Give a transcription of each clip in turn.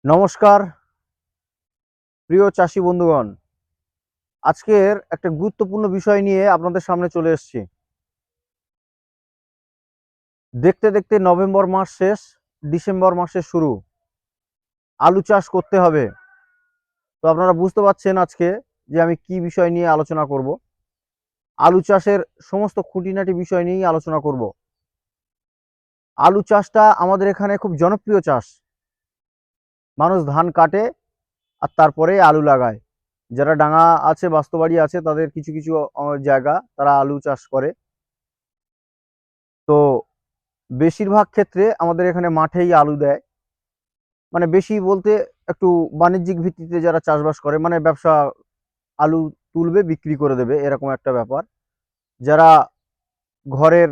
নমস্কার প্রিয় চাষি বন্ধুগণ। আজকের একটা গুরুত্বপূর্ণ বিষয় নিয়ে আপনাদের সামনে চলে এসেছি। দেখতে দেখতে নভেম্বর মাস শেষ, ডিসেম্বর মাসের শুরু। আলু চাষ করতে হবে। তো আপনারা বুঝতে পারছেন আজকে যে আমি কি বিষয় নিয়ে আলোচনা করব। আলু চাষের সমস্ত খুঁটিনাটি বিষয় নিয়েই আলোচনা করব। আলু চাষটা আমাদের এখানে খুব জনপ্রিয় চাষ। মানুষ ধান কাটে আর তারপরে আলু লাগায়। যারা ডাঙা আছে, বাস্তবাড়ি আছে, তাদের কিছু কিছু জায়গা তারা আলু চাষ করে। তো বেশিরভাগ ক্ষেত্রে আমাদের এখানে মাঠেই আলু দেয়। মানে বেশি বলতে একটু বাণিজ্যিক ভিত্তিতে যারা চাষবাস করে, মানে ব্যবসা, আলু তুলবে বিক্রি করে দেবে, এরকম একটা ব্যাপার। যারা ঘরের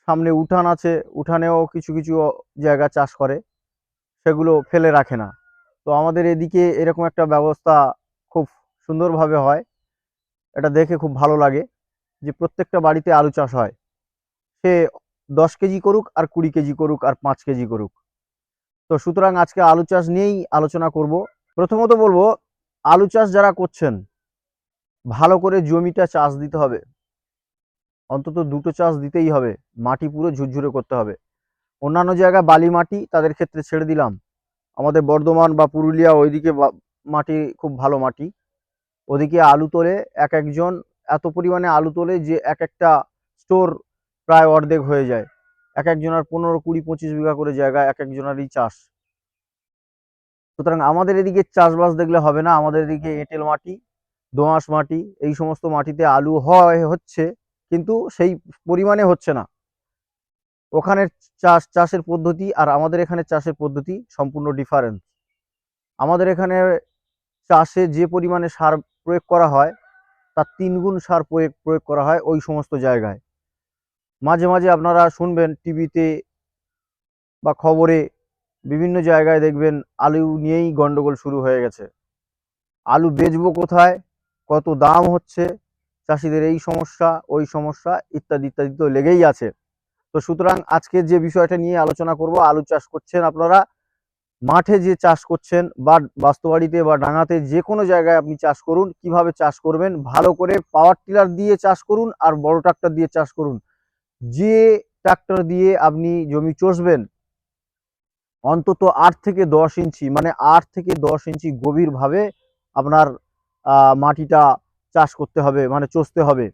সামনে উঠান আছে, উঠানেও কিছু কিছু জায়গা চাষ করে, সেগুলো ফেলে রাখে না। তো আমাদের এদিকে এরকম একটা ব্যবস্থা খুব সুন্দরভাবে হয়। এটা দেখে খুব ভালো লাগে যে প্রত্যেকটা বাড়িতে আলু চাষ হয়। সে 10 কেজি করুক আর 20 কেজি করুক আর 5 কেজি করুক। তো সুতরাং আজকে আলু চাষ নিয়েই আলোচনা করব। প্রথমত বলবো, আলু চাষ যারা করছেন, ভালো করে জমিটা চাষ দিতে হবে। অন্তত দুটো চাষ দিতেই হবে। মাটি পুরো ঝুরঝুরে করতে হবে। অন্যান্য জায়গায় বালি মাটি, তাদের ক্ষেত্রে ছেড়ে দিলাম। আমাদের বর্ধমান বা পুরুলিয়া ওইদিকে মাটি খুব ভালো মাটি। ওদিকে আলু তোলে এক একজন, এত পরিমাণে আলু তোলে যে এক একটা স্টোর প্রায় অর্ধেক হয়ে যায়। এক একজনের 15, 20, 25 বিঘা করে জায়গা এক একজনেরই চাষ। সুতরাং আমাদের এদিকে চাষবাস দেখলে হবে না। আমাদের এদিকে এঁটেল মাটি, দোআঁশ মাটি, এই সমস্ত মাটিতে আলু হচ্ছে, কিন্তু সেই পরিমাণে হচ্ছে না। ওখানের চাষের পদ্ধতি আর আমাদের এখানে চাষের পদ্ধতি সম্পূর্ণ ডিফারেন্স। আমাদের এখানে চাষে যে পরিমাণে সার প্রয়োগ করা হয়, তার 3 গুণ সার প্রয়োগ করা হয় ওই সমস্ত জায়গায়। মাঝে মাঝে আপনারা শুনবেন টিভিতে বা খবরে, বিভিন্ন জায়গায় দেখবেন আলু নিয়েই গন্ডগোল শুরু হয়ে গেছে। আলু বেচবো কোথায়, কত দাম হচ্ছে, চাষিদের এই সমস্যা ওই সমস্যা ইত্যাদি ইত্যাদি তো লেগেই আছে। তো সুতরাং আজকে যে বিষয়টা নিয়ে আলোচনা করব, আলু চাষ করছেন আপনারা, মাঠে যে চাষ করছেন বা বাস্তবাড়িতে বা ডাঙাতে, যে কোনো জায়গায় আপনি চাষ করুন, কিভাবে চাষ করবেন, ভালো করে পাওয়ার টিলার দিয়ে চাষ করুন আর বড় ট্রাক্টর দিয়ে চাষ করুন। যে ট্রাক্টর দিয়ে আপনি জমি চষবেন, অন্তত 8 থেকে 10 ইঞ্চি, মানে 8 থেকে 10 ইঞ্চি গভীরভাবে আপনার মাটিটা চাষ করতে হবে, মানে চষতে হবে,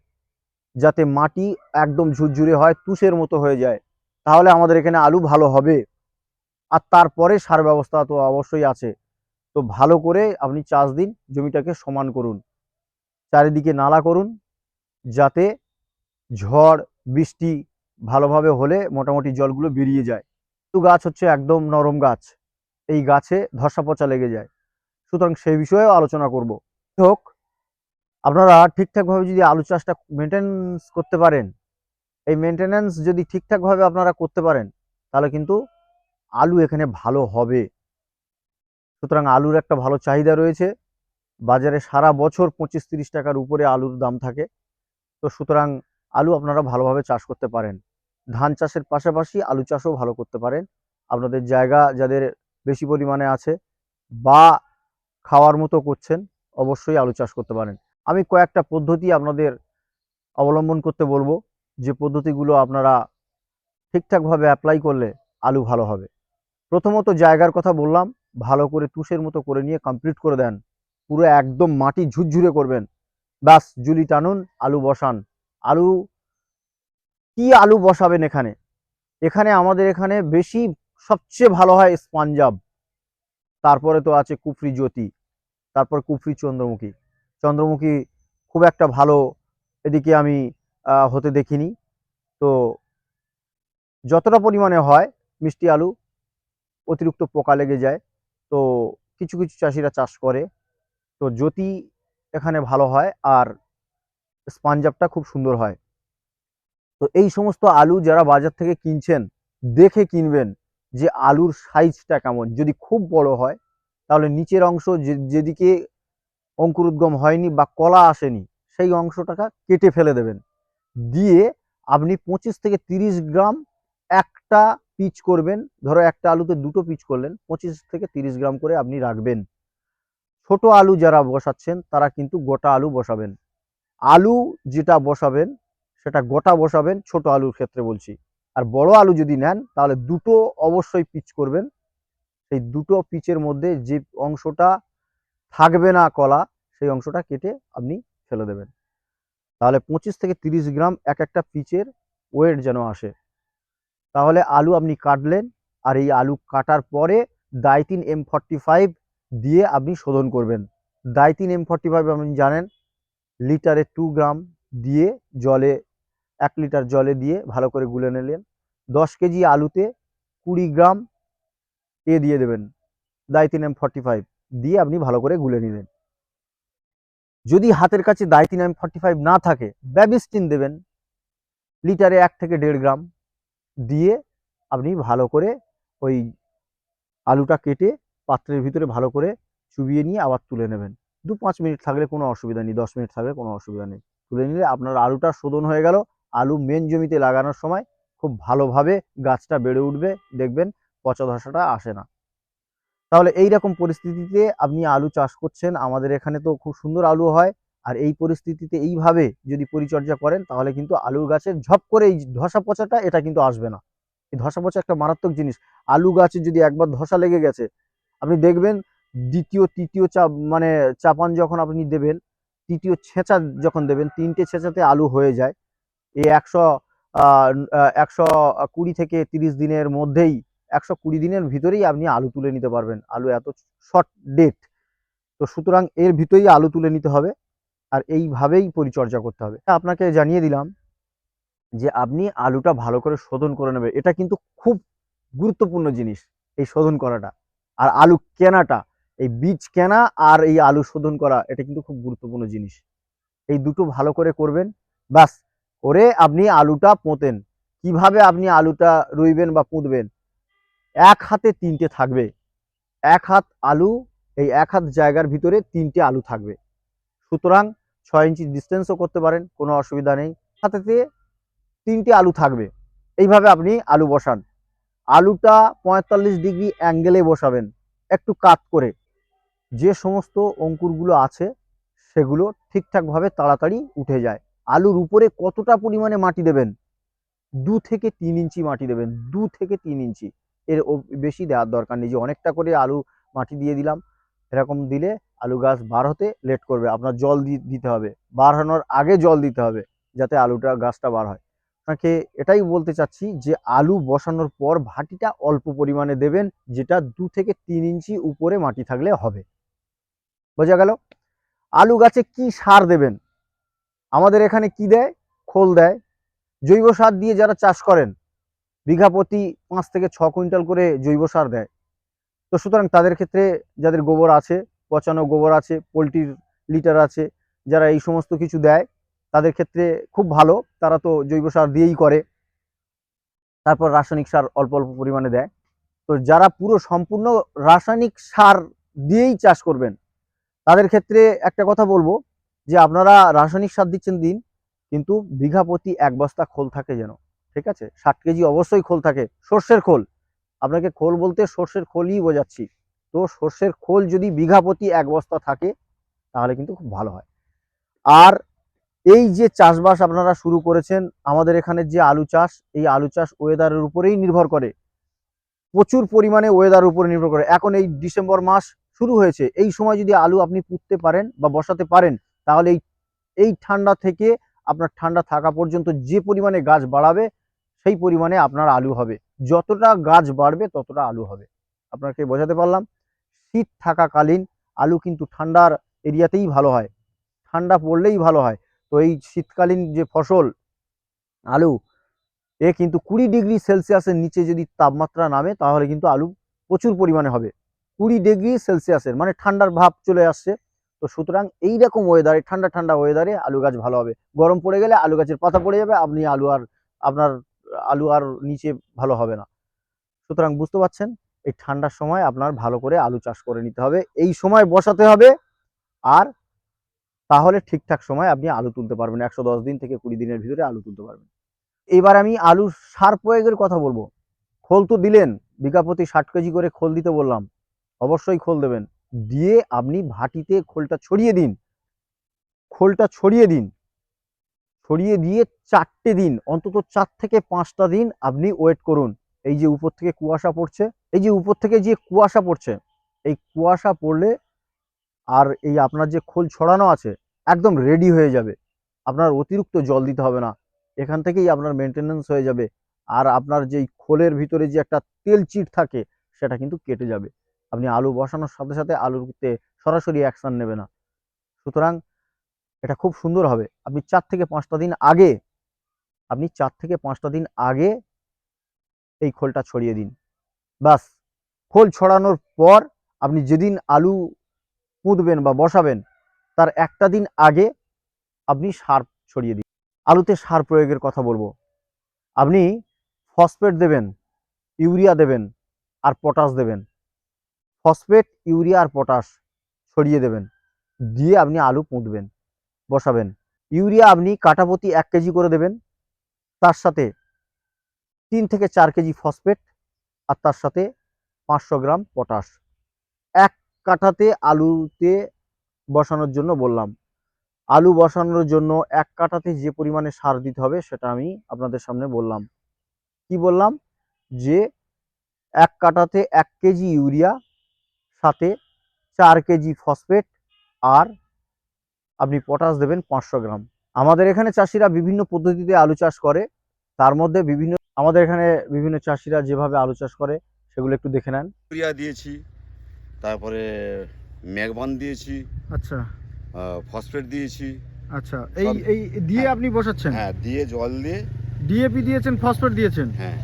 যাতে মাটি একদম ঝুরঝুরে হয়, তুষের মতো হয়ে যায়। তাহলে আমাদের এখানে আলু ভালো হবে। আর তারপরে সার ব্যবস্থা তো অবশ্যই আছে। তো ভালো করে আপনি চাষ দিন, জমিটাকে সমান করুন, চারিদিকে নালা করুন, যাতে ঝড় বৃষ্টি ভালোভাবে হলে মোটামুটি জলগুলো বেরিয়ে যায়। গাছ হচ্ছে একদম নরম গাছ, এই গাছে ধসা পচা লেগে যায়। সুতরাং সেই বিষয়েও আলোচনা করব। হোক, আপনারা ঠিকঠাকভাবে যদি আলু চাষটা মেনটেন্স করতে পারেন, এই মেনটেন্যান্স যদি ঠিকঠাকভাবে আপনারা করতে পারেন, তাহলে কিন্তু আলু এখানে ভালো হবে। সুতরাং আলুর একটা ভালো চাহিদা রয়েছে বাজারে। সারা বছর 25-30 টাকার উপরে আলুর দাম থাকে। তো সুতরাং আলু আপনারা ভালোভাবে চাষ করতে পারেন। ধান চাষের পাশাপাশি আলু চাষও ভালো করতে পারেন। আপনাদের জায়গা যাদের বেশি পরিমাণে আছে বা খাওয়ার মতো করছেন, অবশ্যই আলু চাষ করতে পারেন। আমি কয়েকটা পদ্ধতি আপনাদের অবলম্বন করতে বলবো, যে পদ্ধতিগুলো আপনারা ঠিকঠাকভাবে অ্যাপ্লাই করলে আলু ভালো হবে। প্রথমত জায়গার কথা বললাম, ভালো করে তুষের মতো করে নিয়ে কমপ্লিট করে দেন। পুরো একদম মাটি ঝুরঝুরে করবেন। ব্যাস, জুলি টানুন, আলু বসান। আলু, কি আলু বসাবেন এখানে? এখানে আমাদের এখানে বেশি সবচেয়ে ভালো হয় পাঞ্জাব, তারপরে তো আছে কুফরি জ্যোতি, তারপর কুফরি চন্দ্রমুখী। চন্দ্রমুখী খুব একটা ভালো এদিকে আমি হতে দেখিনি। তো যতটা পরিমাণে হয় মিষ্টি আলু, অতিরিক্ত পোকা লেগে যায়। তো কিছু কিছু চাষিরা চাষ করে। তো জ্যোতি এখানে ভালো হয়, আর পাঞ্জাবটা খুব সুন্দর হয়। তো এই সমস্ত আলু যারা বাজার থেকে কিনছেন, দেখে কিনবেন যে আলুর সাইজটা কেমন। যদি খুব বড় হয়, তাহলে নিচের অংশ যেদিকে অঙ্কুরোদ্গম হয়নি বা কলা আসেনি, সেই অংশটাকে কেটে ফেলে দেবেন। দিয়ে আপনি 25 থেকে 30 গ্রাম একটা পিচ করবেন, ধরো একটা আলুতে দুটো পিচ করলেন, 25 থেকে 30 গ্রাম করে আপনি রাখবেন। ছোট আলু যারা বসাচ্ছেন তারা কিন্তু গোটা আলু বসাবেন। আলু যেটা বসাবেন সেটা গোটা বসাবেন, ছোট আলুর ক্ষেত্রে বলছি। আর বড় আলু যদি নেন তাহলে দুটো অবশ্যই পিচ করবেন। সেই দুটো পিচের মধ্যে যে অংশটা থাকবে না কলা, সেই অংশটা কেটে আপনি ফেলে দেবেন। তাহলে 25 থেকে 30 গ্রাম এক একটা পিচের ওয়েট যেন আসে। তাহলে আলু আপনি কাটলেন, আর এই আলু কাটার পরে ডাইথিন M45 দিয়ে আপনি শোধন করবেন। ডাইথিন M45 আপনি জানেন, লিটারে 2 গ্রাম দিয়ে জলে, 1 লিটার জলে দিয়ে ভালো করে গুলে নিলেন। 10 কেজি আলুতে 20 গ্রাম দিয়ে দেবেন, ডাইথিন M45 দিয়ে আপনি ভালো করে গুলে নিলেন। যদি হাতের কাছে ডাইথিন M45 না থাকে, ব্যাবিস্টিন দেবেন, লিটারে 1 থেকে 1.5 গ্রাম দিয়ে আপনি ভালো করে ওই আলুটা কেটে পাত্রের ভিতরে ভালো করে চুবিয়ে নিয়ে আবার তুলে নেবেন। 2-5 মিনিট থাকলে কোনো অসুবিধা নেই, 10 মিনিট থাকলে কোনো অসুবিধা নেই। তুলে নিলে আপনার আলুটা শোধন হয়ে গেল। আলু মেন জমিতে লাগানোর সময় খুব ভালোভাবে গাছটা বেড়ে উঠবে, দেখবেন পচা ধসাটা আসে না। তাহলে এই রকম পরিস্থিতিতে আপনি আলু চাষ করছেন, আমাদের এখানে তো খুব সুন্দর আলু হয়। আর এই পরিস্থিতিতে এইভাবে যদি পরিচর্যা করেন তাহলে কিন্তু আলু গাছের ঝপ করে এই ধসা পচাটা এটা কিন্তু আসবে না। এই ধসা পচা একটা মারাত্মক জিনিস। আলু গাছে যদি একবার ধসা লেগে গেছে, আপনি দেখবেন দ্বিতীয় তৃতীয় মানে চাপান যখন আপনি দেবেন, তৃতীয় ছেঁচা যখন দেবেন, 3টে ছেঁচাতে আলু হয়ে যায়। এই 120 থেকে 30 দিনের মধ্যেই, 120 দিনের ভিতরেই আপনি আলু তুলে নিতে পারবেন। আলু এত শর্ট ডেট, তো সুতরাং এর ভিতরেই আলু তুলে নিতে হবে। আর এইভাবেই পরিচর্যা করতে হবে। আপনাকে জানিয়ে দিলাম যে আপনি আলুটা ভালো করে শোধন করে নেবে। এটা কিন্তু খুব গুরুত্বপূর্ণ জিনিস, এই শোধন করাটা। আর আলু কেনাটা, এই বীজ কেনা আর এই আলু শোধন করা, এটা কিন্তু খুব গুরুত্বপূর্ণ জিনিস। এই দুটো ভালো করে করবেন, ব্যাস। করে আপনি আলুটা পোঁতেন। কিভাবে আপনি আলুটা রুইবেন বা পুঁতবেন? এক হাতে 3টে থাকবে। এক হাত আলু, এই এক হাত জায়গার ভিতরে 3টে আলু থাকবে। সুতরাং 6 ইঞ্চি ডিস্টেন্সও করতে পারেন, কোনো অসুবিধা নেই। হাতেতে 3টে আলু থাকবে। এইভাবে আপনি আলু বসান। আলুটা 45 ডিগ্রি অ্যাঙ্গেলে বসাবেন, একটু কাত করে। যে সমস্ত অঙ্কুরগুলো আছে সেগুলো ঠিকঠাকভাবে তাড়াতাড়ি উঠে যায়। আলুর উপরে কতটা পরিমাণে মাটি দেবেন? 2 থেকে 3 ইঞ্চি মাটি দেবেন, 2 থেকে 3 ইঞ্চি। এর বেশি দেওয়ার দরকার নেই যে অনেকটা করে আলু মাটি দিয়ে দিলাম। এরকম দিলে আলু গাছ বার হতে লেট করবে। আপনার জল দিতে হবে, বার হওয়ার আগে জল দিতে হবে, যাতে আলুটা গাছটা বার হয়। আপনাকে এটাই বলতে চাচ্ছি যে আলু বসানোর পর ভাটিটা অল্প পরিমাণে দেবেন, যেটা 2 থেকে 3 ইঞ্চি উপরে মাটি থাকলে হবে। বোঝা গেল? আলু গাছে কি সার দেবেন? আমাদের এখানে কি দেয়? খোল দেয়। জৈব সার দিয়ে যারা চাষ করেন, বিঘা প্রতি 5 থেকে 6 কুইন্টাল করে জৈব সার দেয়। তো সুতরাং তাদের ক্ষেত্রে, যাদের গোবর আছে, পচানো গোবর আছে, পোলট্রির লিটার আছে, যারা এই সমস্ত কিছু দেয়, তাদের ক্ষেত্রে খুব ভালো। তারা তো জৈব সার দিয়েই করে। তারপর রাসায়নিক সার অল্প অল্প পরিমাণে দেয়। তো যারা পুরো সম্পূর্ণ রাসায়নিক সার দিয়েই চাষ করবেন, তাদের ক্ষেত্রে একটা কথা বলবো যে আপনারা রাসায়নিক সার দিচ্ছেন দিন, কিন্তু বিঘা প্রতি 1 বস্তা খোল থাকে যেন। ঠিক আছে? 60 কেজি অবশ্যই খোল থাকে, সর্ষের খোল। আপনাকে খোল বলতে সর্ষের খোলই বোঝাচ্ছি। তো সর্ষের খোল যদি বিঘা প্রতি 1 বস্তা থাকে তাহলে কিন্তু খুব ভালো হয়। আর এই যে চাষবাস আপনারা শুরু করেছেন, আমাদের এখানে যে আলু চাষ, এই আলু চাষ ওয়েদারের উপরেই নির্ভর করে। প্রচুর পরিমাণে ওয়েদার উপরে নির্ভর করে। এখন এই ডিসেম্বর মাস শুরু হয়েছে, এই সময় যদি আলু আপনি পুঁততে পারেন বা বসাতে পারেন, তাহলে এই এই ঠান্ডা থেকে আপনার ঠান্ডা থাকা পর্যন্ত যে পরিমাণে গাছ বাড়াবে, সেই পরিমাণে আপনার আলু হবে। যতটা গাছ বাড়বে ততটা আলু হবে। আপনাকে বোঝাতে পারলাম? শীত থাকাকালীন আলু কিন্তু ঠান্ডার এরিয়াতেই ভালো হয়, ঠান্ডা পড়লেই ভালো হয়। তো এই শীতকালীন যে ফসল আলু, এ কিন্তু 20 ডিগ্রি সেলসিয়াসের নিচে যদি তাপমাত্রা নামে তাহলে কিন্তু আলু প্রচুর পরিমাণে হবে। 20 ডিগ্রি সেলসিয়াসের মানে ঠান্ডার ভাব চলে আসছে। তো সুতরাং এইরকম ওয়েদারে, ঠান্ডা ঠান্ডা ওয়েদারে আলু গাছ ভালো হবে। গরম পড়ে গেলে আলু গাছের পাতা পড়ে যাবে, আপনি আপনার আলু আর নিচে ভালো হবে না। সুতরাং বুঝতে পারছেন, এই ঠান্ডার সময় আপনার ভালো করে আলু চাষ করে নিতে হবে, এই সময় বসাতে হবে। আর তাহলে ঠিকঠাক সময় আপনি আলু তুলতে পারবেন, 110 দিন থেকে 20 দিনের ভিতরে আলু তুলতে পারবেন। এবার আমি আলুর সার প্রয়োগের কথা বলবো। খোল তো দিলেন, বিঘা প্রতি 60 কেজি করে খোল দিতে বললাম, অবশ্যই খোল দেবেন। দিয়ে আপনি ভাটিতে খোলটা ছড়িয়ে দিন, খোলটা ছড়িয়ে দিন, ছড়িয়ে দিয়ে 4টে দিন, অন্তত 4 থেকে 5টা দিন আপনি ওয়েট করুন। এই যে উপর থেকে কুয়াশা পড়ছে, এই যে উপর থেকে যে কুয়াশা পড়ছে, এই কুয়াশা পড়লে আর এই আপনার যে খোল ছড়ানো আছে একদম রেডি হয়ে যাবে। আপনার অতিরিক্ত জল দিতে হবে না, এখান থেকেই আপনার মেনটেনেন্স হয়ে যাবে। আর আপনার যেই খোলের ভিতরে যে একটা তেল চিট থাকে সেটা কিন্তু কেটে যাবে। আপনি আলু বসানোর সাথে সাথে আলুতে সরাসরি অ্যাকশন নেবে না। সুতরাং এটা খুব সুন্দর হবে। আপনি 4 থেকে 5টা দিন আগে এই খোলটা ছড়িয়ে দিন। বাস, খোল ছড়ানোর পর আপনি যেদিন আলু পুঁতবেন বা বসাবেন তার একটা দিন আগে আপনি সার ছড়িয়ে দিন। আলুতে সার প্রয়োগের কথা বলবো। আপনি ফসফেট দেবেন, ইউরিয়া দেবেন আর পটাশ দেবেন। ফসফেট, ইউরিয়া আর পটাশ ছড়িয়ে দেবেন, দিয়ে আপনি আলু পুঁতবেন, বসাবেন। ইউরিয়া আপনি কাঠা প্রতি 1 কেজি করে দেবেন, তার সাথে 3 থেকে 4 কেজি ফসফেট আর তার সাথে 500 গ্রাম পটাশ। 1 কাঠাতে আলুতে বসানোর জন্য বললাম। আলু বসানোর জন্য 1 কাঠাতে যে পরিমাণে সার দিতে হবে সেটা আমি আপনাদের সামনে বললাম। কি বললাম? যে 1 কাঠাতে 1 কেজি ইউরিয়া, সাথে 4 কেজি ফসফেট আর আপনি পটাশ দেবেন 500 গ্রাম। আমাদের এখানে চাষিরা বিভিন্ন পদ্ধতিতে আলু চাষ করে, তার মধ্যে আমাদের এখানে বিভিন্ন চাষিরা যেভাবে আলু চাষ করে সেগুলো একটু দেখে নেন। ইউরিয়া দিয়েছি, তারপরে ম্যাগবান দিয়েছি, আচ্ছা ফসফেট দিয়েছি। আচ্ছা, এই সব- এই দিয়ে হ্যাঁ। আপনি বসাচ্ছেন? হ্যাঁ, দিয়ে জল দিয়ে। ডিএপি দিয়েছেন, ফসফেট দিয়েছেন, হ্যাঁ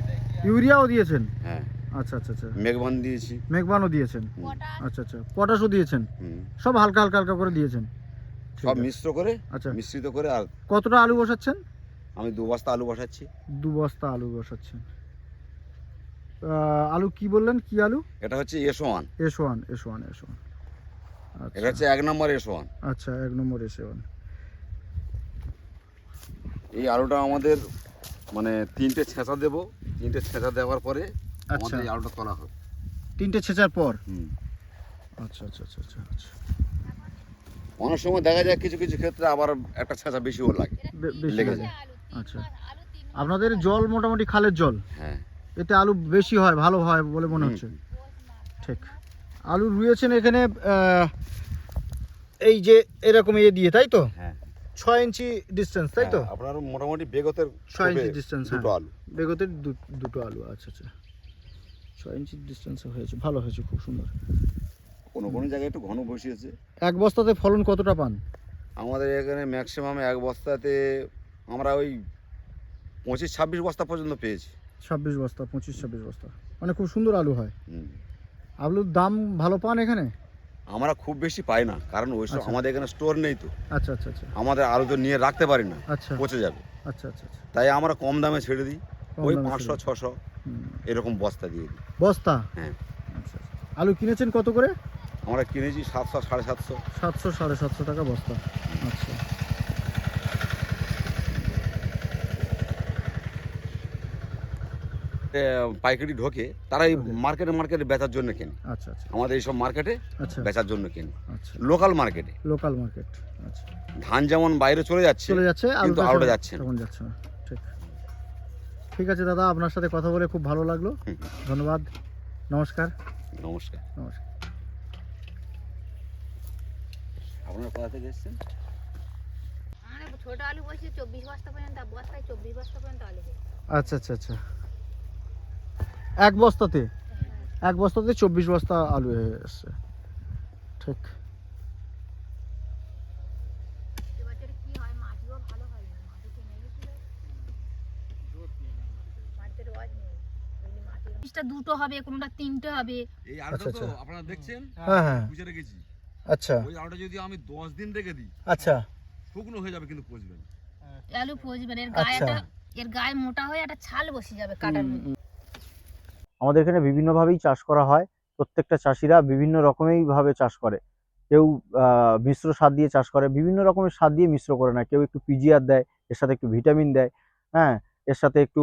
ইউরিয়াও দিয়েছেন? হ্যাঁ, আচ্ছা আচ্ছা আচ্ছা, ম্যাগবান দিয়েছি। মেঘবানও দিয়েছেন? হুম, আচ্ছা আচ্ছা, পটাশও দিয়েছেন? হুম। সব হালকা হালকা হালকা করে দিয়েছেন? ঠিক সব আছে। মিশ্র করে, আচ্ছা, মিশ্রিত করে। আর কতটা আলু বসাচ্ছেন? আমি 2 বস্তা আলু বসাচ্ছি। 2 বস্তা আলু বসাচ্ছেন। আলু কি বললেন, কি আলু? এটা হচ্ছে S1, S1 S1 S1। এটা হচ্ছে 1 নম্বর S1। আচ্ছা, 1 নম্বর S1। এই আলুটা আমাদের মানে 3টে ছেঁচা দেবো, 3টে ছেঁচা দেওয়ার পরে আচ্ছা, আমাদের এই আলুটা তোলা হবে। 3টে ছেঁচার পর? হুম। আচ্ছা আচ্ছা আচ্ছা আচ্ছা আচ্ছা, অনেক সময় দেখা যায় কিছু কিছু ক্ষেত্রে আবার একটা ছেঁচা বেশিও লাগে, বেশি লেগে লাগে। যায়। আচ্ছা, আপনাদের জল মোটামুটি খালের জল, হ্যাঁ। এতে আলু বেশি হয়, ভালো হয় বলে মনে হচ্ছে। ঠিক। আলু রুয়েছেন এখানে এই যে এরকম দিয়ে, তাই তো? হ্যাঁ 6 ইঞ্চি ডিস্টেন্স, তাই তো? আপনার মোটামুটি বেগতের 6 ইঞ্চি ডিস্টেন্স, দুটো আলু। বেগতের দুটো আলু। আচ্ছা আচ্ছা, 6 ইঞ্চি ডিস্টেন্সে হয়েছে, ভালো হয়েছে, খুব সুন্দর। কোনো কোনো জায়গায় একটু ঘন বসিয়েছে। এক বস্তাতে ফলন কতটা পান? আমাদের এখানে ম্যাক্সিমাম এক বস্তাতে আমরা ওই 25-26 বস্তা পর্যন্ত পেয়েছি। 26 বস্তা, 25-26 বস্তা, মানে খুব সুন্দর আলু হয়। হুম। আলুর দাম ভালো পান এখানে? আমরা খুব বেশি পাই না, কারণ ওইসব আচ্ছা। আমাদের এখানে স্টোর নেই তো। আচ্ছা আচ্ছা আচ্ছা আমাদের আলু তো নিয়ে রাখতে পারি না, আচ্ছা পচে যাবে। আচ্ছা আচ্ছা আচ্ছা, তাই আমরা কম দামে ছেড়ে দিই, কম ওই দামে 500-600 হুম। এরকম বস্তা দিয়ে দিই। বস্তা? হ্যাঁ। আচ্ছা আচ্ছা। আলু কিনেছেন কত করে? আমরা কিনেছি 700-750। 700-750 টাকা বস্তা। আচ্ছা, পাইকারি ঢোকে, তারা এই ঢোকে। মার্কেটে বেচার জন্য কেনে। আচ্ছা আচ্ছা আমাদের এইসব মার্কেটে আচ্ছা বেচার জন্য কেনে, আচ্ছা, লোকাল মার্কেটে। Local market. আচ্ছা, ধান যেমন বাইরে চলে যাচ্ছে, চলে যাচ্ছে, কিন্তু আলুটা যাচ্ছে না। তখন যাচ্ছে না। ঠিক। ঠিক আছে দাদা, আপনার সাথে কথা বলে খুব ভালো লাগলো। হুম, ধন্যবাদ, নমস্কার। নমস্কার। নমস্কার। আপনারা কোথা থেকে এসেছেন? আমরা ছোট আলু বসে 24 বস্তা পর্যন্ত, বস্তায় 24 বস্তা পর্যন্ত আলু হয়। আচ্ছা আচ্ছা আচ্ছা, এক বস্তাতে 24 বস্তা আলু হয়ে এসছে। ঠিক। এবছরে কি হয়, মাটিও ভালো হয় না, মাটি কিনে গেছিল, মাটিতে রোজ নেই, ওই মাটির বীজটা দুটো হবে, কোনটা তিনটে হবে। এই আলুটা আলুটা তো তো আচ্ছা। আপনারা দেখছেন, হ্যাঁ হ্যাঁ, বুঝে রেখেছি। আচ্ছা ওই আলুটা যদি আমি 10 দিন রেখে দিই, আচ্ছা শুকনো হয়ে যাবে কিন্তু পচবে না। আলু ফজবে না, আচ্ছা। এর গায়ে মোটা হয়ে একটা ছাল বসে যাবে কাটার মধ্যে। আমাদের এখানে বিভিন্নভাবেই চাষ করা হয়। প্রত্যেকটা চাষিরা বিভিন্ন রকমেই ভাবে চাষ করে। কেউ মিশ্র সার দিয়ে চাষ করে, বিভিন্ন রকমের সার দিয়ে মিশ্র করে না। কেউ একটু পিজিআর দেয়, এর সাথে একটু ভিটামিন দেয়, হ্যাঁ, এর সাথে একটু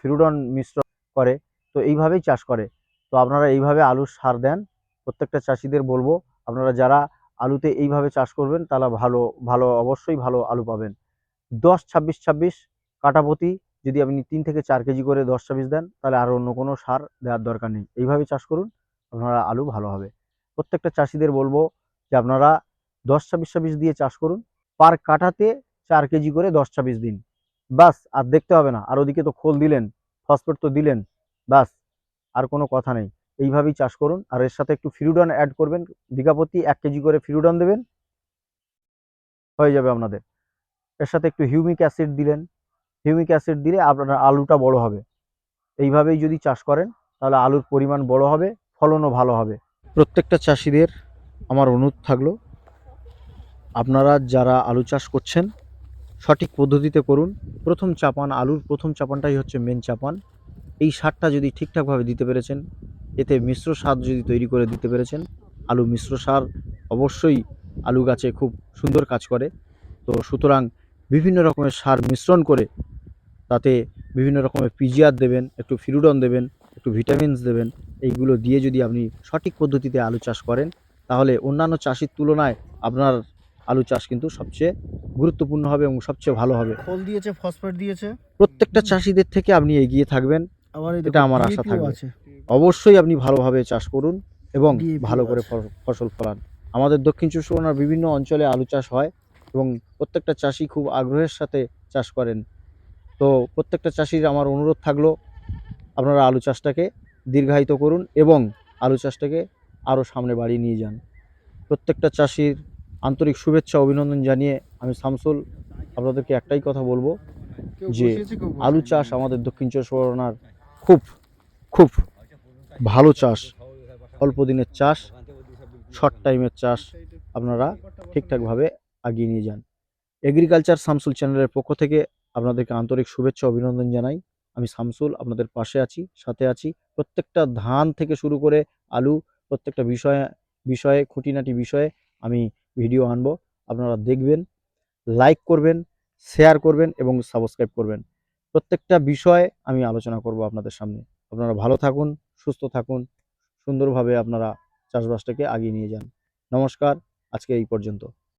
ফিরুডন মিশ্র করে। তো এইভাবেই চাষ করে। তো আপনারা এইভাবে আলুর সার দেন। প্রত্যেকটা চাষিদের বলবো, আপনারা যারা আলুতে এইভাবে চাষ করবেন তাহলে ভালো ভালো অবশ্যই ভালো আলু পাবেন। 10-26-26 কাঠাপ্রতি যদি আপনি 3 থেকে 4 কেজি করে 10-26 দেন, তাহলে আর অন্য কোনো সার দেওয়ার দরকার নেই। এইভাবে চাষ করুন, আপনারা আলু ভালো হবে। প্রত্যেকটা চাষিদের বলবো যে আপনারা 10-26-26 দিয়ে চাষ করুন। পার কাঠাতে 4 কেজি করে 10-26 দিন। বাস, আর দেখতে হবে না। আর ওদিকে তো খোল দিলেন, ফসফেট তো দিলেন, বাস আর কোনো কথা নেই। এইভাবেই চাষ করুন। আর এর সাথে একটু ফিরুডন অ্যাড করবেন। বিঘা প্রতি 1 কেজি করে ফিরুডন দেবেন, হয়ে যাবে আপনাদের। এর সাথে একটু হিউমিক অ্যাসিড দিলেন। হিউমিক অ্যাসিড দিলে আপনার আলুটা বড় হবে। এইভাবেই যদি চাষ করেন তাহলে আলুর পরিমাণ বড় হবে, ফলনও ভালো হবে। প্রত্যেকটা চাষিদের আমার অনুরোধ থাকলো, আপনারা যারা আলু চাষ করছেন সঠিক পদ্ধতিতে করুন। প্রথম চাপান, আলুর প্রথম চাপানটাই হচ্ছে মেন চাপান। এই সারটা যদি ঠিকঠাকভাবে দিতে পেরেছেন, এতে মিশ্র সার যদি তৈরি করে দিতে পেরেছেন, আলু মিশ্র সার অবশ্যই আলু গাছে খুব সুন্দর কাজ করে। তো সুতরাং বিভিন্ন রকমের সার মিশ্রণ করে তাতে বিভিন্ন রকমের পিজিআর দেবেন, একটু ফিরুডন দেবেন, একটু ভিটামিনস দেবেন। এইগুলো দিয়ে যদি আপনি সঠিক পদ্ধতিতে আলু চাষ করেন, তাহলে অন্যান্য চাষির তুলনায় আপনার আলু চাষ কিন্তু সবচেয়ে গুরুত্বপূর্ণ হবে এবং সবচেয়ে ভালো হবে। খোল দিয়েছে, ফসফেট দিয়েছে, প্রত্যেকটা চাষিদের থেকে আপনি এগিয়ে থাকবেন, আবার এই এটা দেখো আমার আশা DAP ও থাকবে। আছে। অবশ্যই আপনি ভালোভাবে চাষ করুন এবং DAP ও ভালো করে আছে। ফসল ফলান। আমাদের দক্ষিণ চব্বিশ পরগনার বিভিন্ন অঞ্চলে আলু চাষ হয় এবং প্রত্যেকটা চাষি খুব আগ্রহের সাথে চাষ করেন। তো প্রত্যেকটা চাষির আমার অনুরোধ থাকলো, আপনারা আলু চাষটাকে দীর্ঘায়িত করুন এবং আলু চাষটাকে আরও সামনে বাড়িয়ে নিয়ে যান। প্রত্যেকটা চাষির আন্তরিক শুভেচ্ছা অভিনন্দন জানিয়ে আমি শামসুল আপনাদেরকে একটাই কথা বলবো কেউ যে বসিয়েছে, কেউ আলু বসায়নি। চাষ আমাদের দক্ষিণ চব্বিশ পরগনার খুব খুব ভালো চাষ, অল্প দিনের চাষ, শর্ট টাইমের চাষ। আপনারা ঠিকঠাকভাবে এগিয়ে নিয়ে যান। এগ্রিকালচার শামসুল চ্যানেলের পক্ষ থেকে আপনাদেরকে আন্তরিক শুভেচ্ছা অভিনন্দন জানাই। আমি শামসুল আপনাদের পাশে আছি, সাথে আছি। প্রত্যেকটা ধান থেকে শুরু করে আলু, প্রত্যেকটা বিষয়ে বিষয়ে খুঁটিনাটি বিষয়ে আমি ভিডিও আনবো। আপনারা দেখবেন, লাইক করবেন, শেয়ার করবেন এবং সাবস্ক্রাইব করবেন। প্রত্যেকটা বিষয়ে আমি আলোচনা করব আপনাদের সামনে। আপনারা ভালো থাকুন, সুস্থ থাকুন, সুন্দরভাবে আপনারা চাষবাসটাকে এগিয়ে নিয়ে যান। নমস্কার, আজকে এই পর্যন্ত।